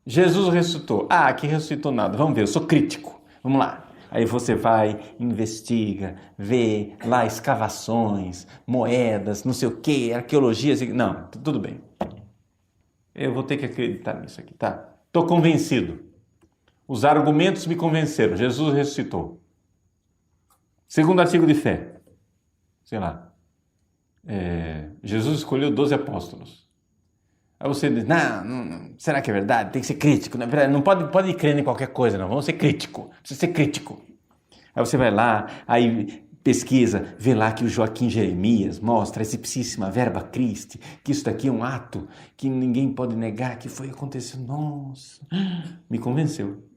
Jesus ressuscitou. Ah, que ressuscitou nada, vamos ver, eu sou crítico, vamos lá. Aí você vai, investiga, vê lá escavações, moedas, não sei o que, arqueologia, não, tudo bem. Eu vou ter que acreditar nisso aqui, tá? Estou convencido. Os argumentos me convenceram. Jesus ressuscitou. Segundo artigo de fé. Sei lá. Jesus escolheu 12 apóstolos. Aí você diz, não, será que é verdade? Tem que ser crítico. Não pode crer em qualquer coisa, não. Vamos ser crítico. Precisa ser crítico. Aí você vai lá, aí pesquisa, vê lá que o Joaquim Jeremias mostra essa ipsíssima verba Christi, que isso daqui é um ato que ninguém pode negar que foi acontecido. Nossa, me convenceu.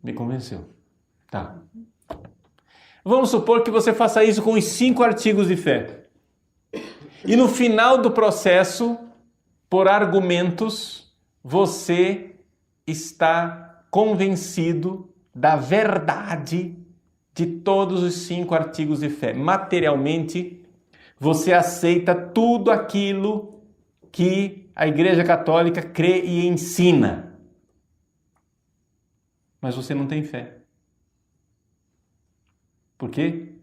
Me convenceu. Tá. Vamos supor que você faça isso com os 5 artigos de fé. E no final do processo, por argumentos, você está convencido da verdade de todos os 5 artigos de fé. Materialmente, você aceita tudo aquilo que a Igreja Católica crê e ensina. Mas você não tem fé. Por quê?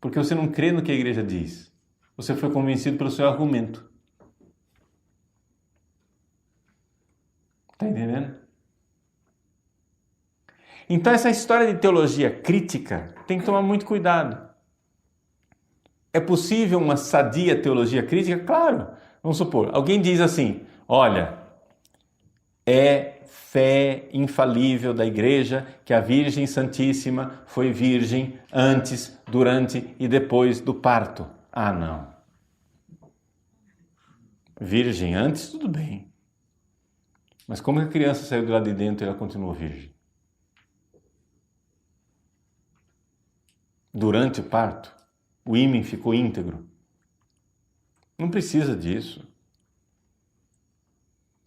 Porque você não crê no que a Igreja diz. Você foi convencido pelo seu argumento. Está entendendo? Então essa história de teologia crítica tem que tomar muito cuidado. É possível uma sadia teologia crítica? Claro. Vamos supor, alguém diz assim, olha, é fé infalível da igreja que a Virgem Santíssima foi virgem antes, durante e depois do parto. Ah, não. Virgem antes, tudo bem. Mas como a criança saiu de lá de dentro e ela continuou virgem? Durante o parto, o ímen ficou íntegro. Não precisa disso.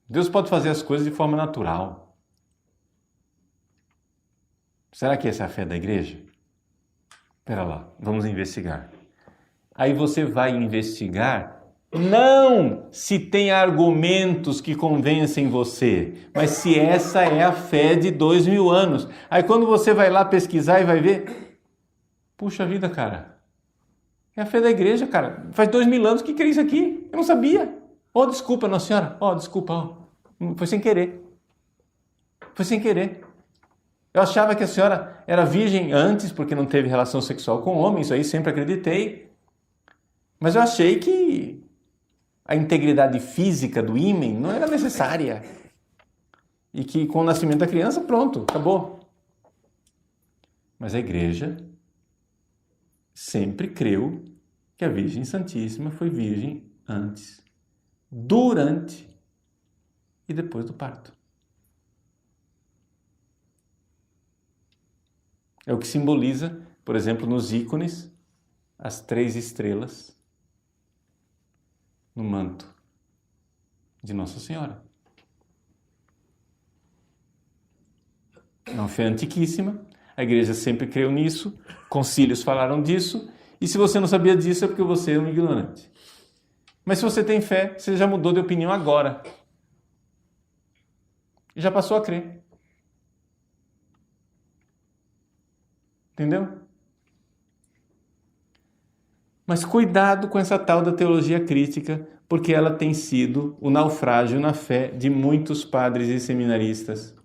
Deus pode fazer as coisas de forma natural. Será que essa é a fé da igreja? Espera lá, vamos investigar. Aí você vai investigar, não se tem argumentos que convencem você, mas se essa é a fé de 2000 anos. Aí quando você vai lá pesquisar e vai ver, puxa vida, cara, é a fé da igreja, cara. Faz 2000 anos que crê isso aqui. Eu não sabia. Oh, desculpa, Nossa Senhora. Oh, desculpa. Oh. Foi sem querer. Foi sem querer. Eu achava que a senhora era virgem antes, porque não teve relação sexual com homem. Isso aí sempre acreditei. Mas eu achei que a integridade física do ímen não era necessária. E que com o nascimento da criança, pronto, acabou. Mas a igreja sempre creu que a Virgem Santíssima foi virgem antes, durante e depois do parto. É o que simboliza, por exemplo, nos ícones, as 3 estrelas no manto de Nossa Senhora. É uma fé antiquíssima, a igreja sempre creu nisso, concílios falaram disso, e se você não sabia disso é porque você é um ignorante. Mas se você tem fé, você já mudou de opinião agora. Já passou a crer. Entendeu? Mas cuidado com essa tal da teologia crítica, porque ela tem sido o naufrágio na fé de muitos padres e seminaristas.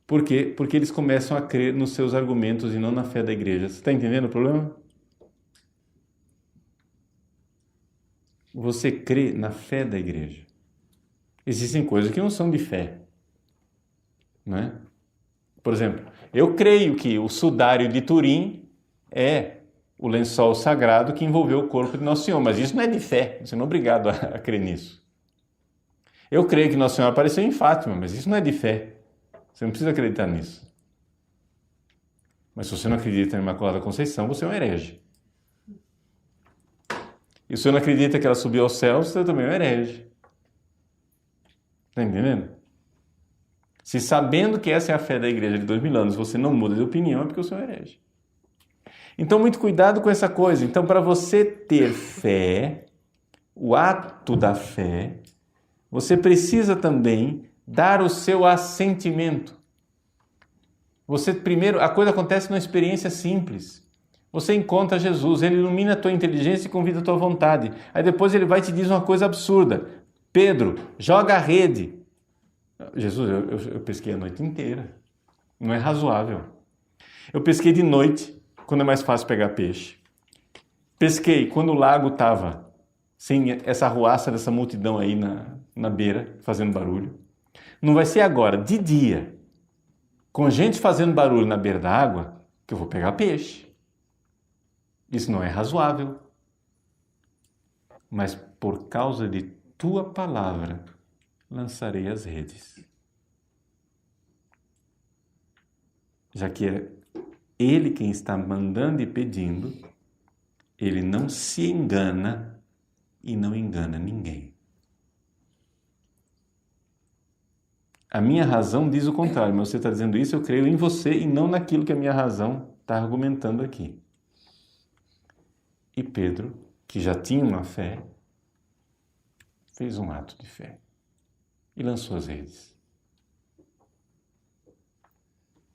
Por quê? Porque eles começam a crer nos seus argumentos e não na fé da igreja. Você está entendendo o problema? Você crê na fé da igreja. Existem coisas que não são de fé. Não é? Por exemplo, eu creio que o sudário de Turim é o lençol sagrado que envolveu o corpo de Nosso Senhor, mas isso não é de fé. Você não é obrigado a crer nisso. Eu creio que Nossa Senhora apareceu em Fátima, mas isso não é de fé. Você não precisa acreditar nisso. Mas se você não acredita na Imaculada Conceição, você é um herege. E se o senhor não acredita que ela subiu aos céus, você também é um herege. Está entendendo? Se sabendo que essa é a fé da igreja de 2000 anos, você não muda de opinião, é porque o senhor é herege. Então, muito cuidado com essa coisa. Então, para você ter fé, o ato da fé, você precisa também dar o seu assentimento. Você primeiro, a coisa acontece numa experiência simples. Você encontra Jesus, ele ilumina a tua inteligência e convida a tua vontade. Aí depois ele vai e te diz uma coisa absurda. Pedro, joga a rede. Jesus, eu pesquei a noite inteira. Não é razoável. Eu pesquei de noite, quando é mais fácil pegar peixe. Pesquei quando o lago estava sem essa arruaça dessa multidão aí na beira, fazendo barulho. Não vai ser agora, de dia, com gente fazendo barulho na beira da água, que eu vou pegar peixe. Isso não é razoável. Mas por causa de tua palavra, lançarei as redes. Já que é ele quem está mandando e pedindo, ele não se engana e não engana ninguém. A minha razão diz o contrário, mas você está dizendo isso, eu creio em você e não naquilo que a minha razão está argumentando aqui. E Pedro, que já tinha uma fé, fez um ato de fé e lançou as redes.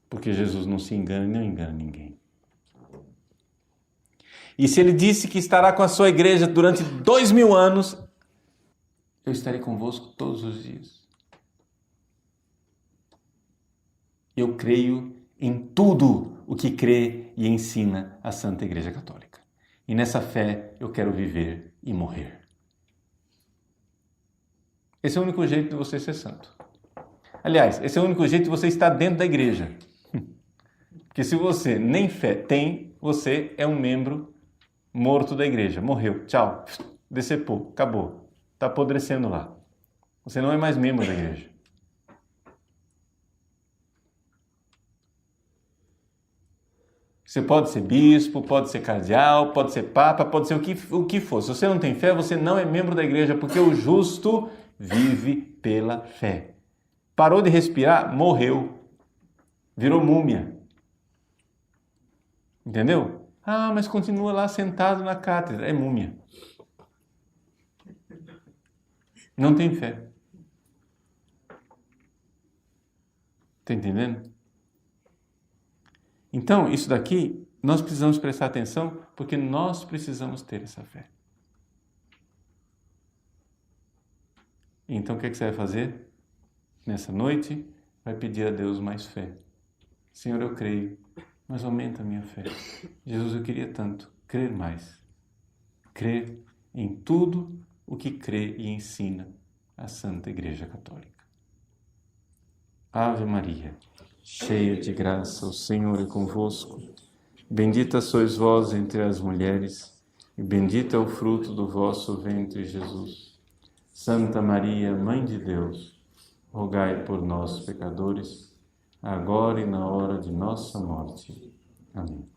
Porque Jesus não se engana e não engana ninguém. E se ele disse que estará com a sua igreja durante 2000 anos, eu estarei convosco todos os dias. Eu creio em tudo o que crê e ensina a Santa Igreja Católica. E nessa fé eu quero viver e morrer. Esse é o único jeito de você ser santo. Aliás, esse é o único jeito de você estar dentro da igreja. Porque se você nem fé tem, você é um membro morto da igreja. Morreu. Tchau. Decepou. Acabou. Está apodrecendo lá. Você não é mais membro da igreja. Você pode ser bispo, pode ser cardeal, pode ser papa, pode ser o que for. Se você não tem fé, você não é membro da igreja, porque o justo vive pela fé. Parou de respirar, morreu. Virou múmia. Entendeu? Ah, mas continua lá sentado na cátedra. É múmia. Não tem fé. Está entendendo? Então, isso daqui, nós precisamos prestar atenção, porque nós precisamos ter essa fé. Então, o que você vai fazer? Nessa noite, vai pedir a Deus mais fé. Senhor, eu creio, mas aumenta a minha fé. Jesus, eu queria tanto crer mais. Crer em tudo o que crê e ensina a Santa Igreja Católica. Ave Maria, cheia de graça, o Senhor é convosco. Bendita sois vós entre as mulheres, e bendito é o fruto do vosso ventre, Jesus. Santa Maria, Mãe de Deus, rogai por nós, pecadores, agora e na hora de nossa morte. Amém.